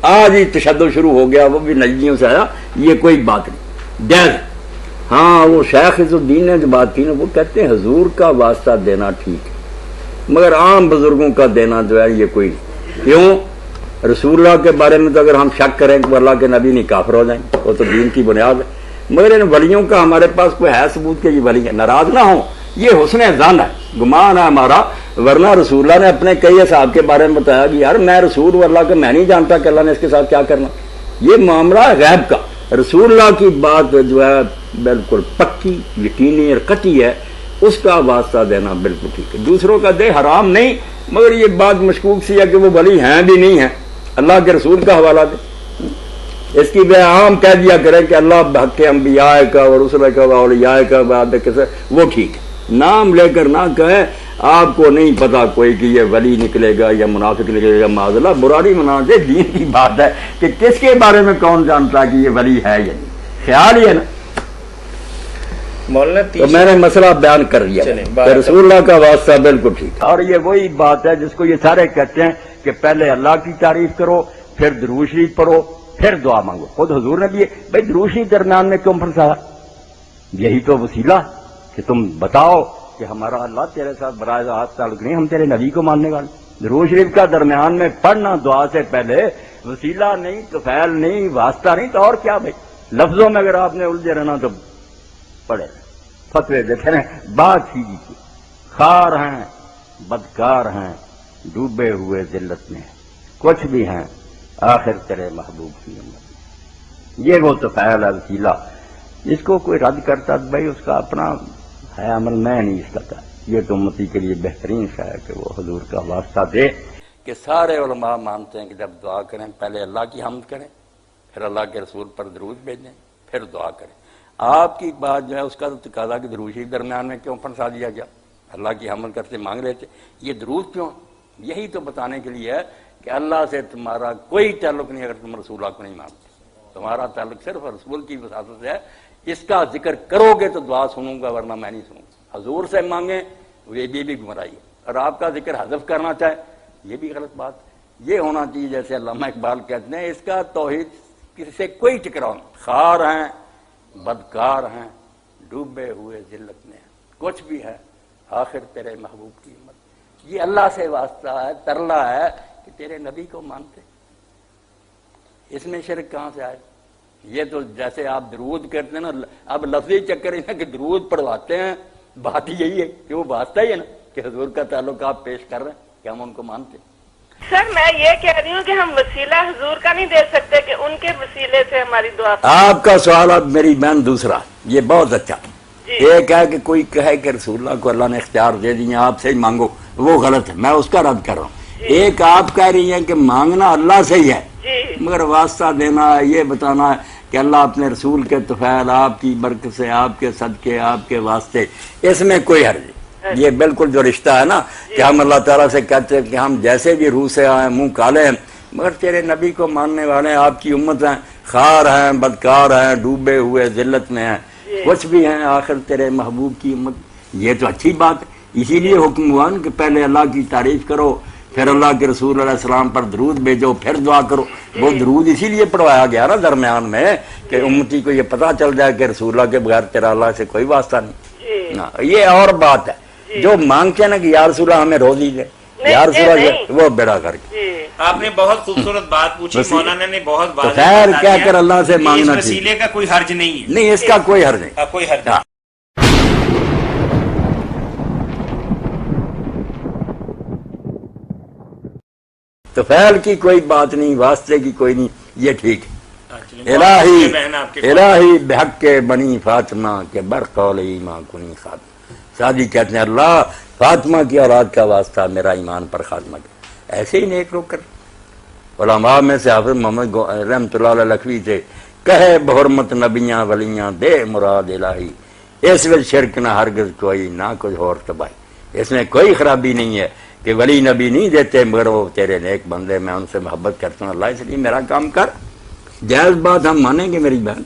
آج ہی تشدد شروع ہو گیا، وہ بھی نجدیوں سے آیا، یہ کوئی بات نہیں جائز۔ ہاں وہ شیخ عز الدین نے جو بات کی نا، وہ کہتے ہیں حضور کا واسطہ دینا ٹھیک ہے، مگر عام بزرگوں کا دینا جو ہے یہ کوئی نہیں۔ کیوں؟ رسول اللہ کے بارے میں تو اگر ہم شک کریں کہ وہ اللہ کے نبی نہیں، کافر ہو جائیں، وہ تو دین کی بنیاد ہے۔ مگر ان ولیوں کا ہمارے پاس کوئی ہے ثبوت کہ یہ ولی ہے؟ ناراض نہ ہوں، یہ حسن ظن ہے، گمان ہے ہمارا، ورنہ رسول اللہ نے اپنے کئی اصحاب کے بارے میں بتایا کہ یار میں رسول اللہ کا میں نہیں جانتا کہ اللہ نے اس کے ساتھ کیا کرنا۔ یہ معاملہ ہے غیب کا، رسول اللہ کی بات جو ہے بالکل پکی یقینی اور قطعی ہے، اس کا واسطہ دینا بالکل ٹھیک ہے، دوسروں کا دے حرام نہیں، مگر یہ بات مشکوک سی ہے کہ وہ ولی ہیں بھی نہیں ہیں، اللہ کے رسول کا حوالہ دے، اس کی بے عام کہہ دیا کرے کہ اللہ بحق انبیاء کا اور رسول کا و اولیاء کا بعد کیسے، وہ ٹھیک ہے، نام لے کر نہ کہیں آپ کو نہیں پتا کوئی کہ یہ ولی نکلے گا یا منافق نکلے گا، معاذ اللہ، برا نہیں منانا چاہیے، دین کی بات ہے کہ کس کے بارے میں کون جانتا ہے کہ یہ ولی ہے یا نہیں، خیال ہی ہے نا۔ مولانا تو میں نے مسئلہ بیان کر دیا کہ رسول اللہ کا واسطہ بالکل ٹھیک ہے، اور یہ وہی بات ہے جس کو یہ سارے کہتے ہیں کہ پہلے اللہ کی تعریف کرو، پھر درود شریف پڑھو، پھر دعا مانگو۔ خود حضور نے بھی بھائی درود شریف درمیان میں کیوں پھنسایا؟ یہی تو وسیلہ کہ تم بتاؤ کہ ہمارا اللہ تیرے ساتھ براہ راست تعلق نہیں، ہم تیرے نبی کو ماننے والے۔ درود شریف کا درمیان میں پڑھنا دعا سے پہلے وسیلہ نہیں، طفیل نہیں، واسطہ نہیں، تو اور کیا بھائی؟ لفظوں میں اگر آپ نے الجھے رہنا تو پڑھے، فتوے دیکھے نا، بات ہی کی خار ہیں، بدکار ہیں، ڈوبے ہوئے ذلت میں، کچھ بھی ہیں آخر تیرے محبوب کی امت۔ یہ وہ طفیل ہے، وسیلہ، جس کو کوئی رد کرتا تو بھائی اس کا اپنا ہے عمل، میں نہیں اس کا۔ یہ تو امتی کے لیے بہترین شے ہے کہ وہ حضور کا واسطہ دے۔ کہ سارے علماء مانتے ہیں کہ جب دعا کریں پہلے اللہ کی حمد کریں، پھر اللہ کے رسول پر درود بھیجیں، پھر دعا کریں۔ آپ کی بات جو ہے اس کا تو تقاضا کہ درود شریف درمیان میں کیوں پھنسا دیا گیا؟ اللہ کی حمد کرتے مانگ رہے تھے، یہ درود کیوں؟ یہی تو بتانے کے لیے ہے کہ اللہ سے تمہارا کوئی تعلق نہیں اگر تم رسول اللہ کو نہیں مانتے، تمہارا تعلق صرف رسول کی وساطت سے ہے۔ اس کا ذکر کرو گے تو دعا سنوں گا، ورنہ میں نہیں سنوں گا۔ حضور سے مانگیں وہ بھی گمراہی ہے، اور آپ کا ذکر حذف کرنا چاہے یہ بھی غلط بات ہے۔ یہ ہونا چاہیے جیسے علامہ اقبال کہتے ہیں، اس کا توحید کسی سے کوئی ٹکراؤ نہیں۔ خار ہیں، بدکار ہیں، ڈوبے ہوئے ذلت میں ہیں، کچھ بھی ہے آخر تیرے محبوب کی امت۔ یہ اللہ سے واسطہ ہے، ترلا ہے کہ تیرے نبی کو مانتے، اس میں شرک کہاں سے آئے؟ یہ تو جیسے آپ درود کرتے ہیں نا، اب لفظی چکر ہے نا کہ درود پڑھواتے ہیں، بات یہی ہے کہ وہ واسطہ ہی ہے نا کہ حضور کا تعلق آپ پیش کر رہے ہیں کہ ہم ان کو مانتے ہیں۔ سر میں یہ کہہ رہی ہوں کہ ہم وسیلہ حضور کا نہیں دے سکتے کہ ان کے وسیلے سے ہماری دعا۔ آپ کا سوال اب میری بہن دوسرا، یہ بہت اچھا۔ ایک ہے کہ کوئی کہے کہ رسول اللہ کو اللہ نے اختیار دے دیا آپ سے ہی مانگو، وہ غلط ہے، میں اس کا رد کر رہا ہوں۔ ایک آپ کہہ رہی ہیں کہ مانگنا اللہ سے ہی ہے، مگر واسطہ دینا یہ بتانا ہے کہ اللہ اپنے رسول کے طفیل، آپ کی برکت سے، آپ کے صدقے، آپ کے واسطے، اس میں کوئی حرج نہیں۔ یہ بالکل جو رشتہ ہے نا کہ ہم اللہ تعالیٰ سے کہتے ہیں کہ ہم جیسے بھی روح سے آئے منہ کالے ہیں، مگر تیرے نبی کو ماننے والے ہیں، آپ کی امت ہیں، خار ہیں، بدکار ہیں، ڈوبے ہوئے ذلت میں ہیں، کچھ بھی ہیں آخر تیرے محبوب کی امت۔ یہ تو اچھی بات ہے، اسی لیے حکم ہوا کہ پہلے اللہ کی تعریف کرو، پھر اللہ کے رسول علیہ السلام پر درود بھیجو، پھر دعا کرو۔ وہ درود اسی لیے پڑھوایا گیا نا درمیان میں کہ امتی کو یہ پتہ چل جائے کہ رسول اللہ کے بغیر تیرا اللہ سے کوئی واسطہ نہیں۔ یہ اور بات ہے جو مانگتے ہیں نا کہ یا رسول اللہ ہمیں روزی دے، یا رسول اللہ، وہ بیڑا کر کے۔ آپ نے بہت خوبصورت بات پوچھی، مولانا نے بہت تو خیر کہہ کر اللہ سے مانگنا اس وسیلے کا کوئی حرج نہیں ہے، نہیں، اس کا کوئی حرج نہیں، کوئی حرج نہیں۔ تو فعل کی کوئی بات نہیں، واسطے کی کوئی نہیں، یہ ٹھیک ہے۔ الہی بحق کے بنی فاطمہ کے برقول ایمان کنی خاتمہ۔ شادی کہتے ہیں اللہ فاطمہ کی اولاد کا واسطہ میرا ایمان پر خاتمہ کر، ایسے ہی نیک لوگ کر۔ علماء میں سے حافظ محمد رحمۃ اللہ علیہ لکھوی سے کہے بحرمت نبیاں ولیاں دے مراد الہی، اس میں شرک نہ ہرگز کوئی نہ کچھ اور تباہی۔ اس میں کوئی خرابی نہیں ہے کہ ولی نبی نہیں دیتے مگر وہ تیرے نیک بندے، میں ان سے محبت کرتا ہوں اللہ، اس لیے میرا کام کر۔ جائز بات ہم مانیں گے میری بہن۔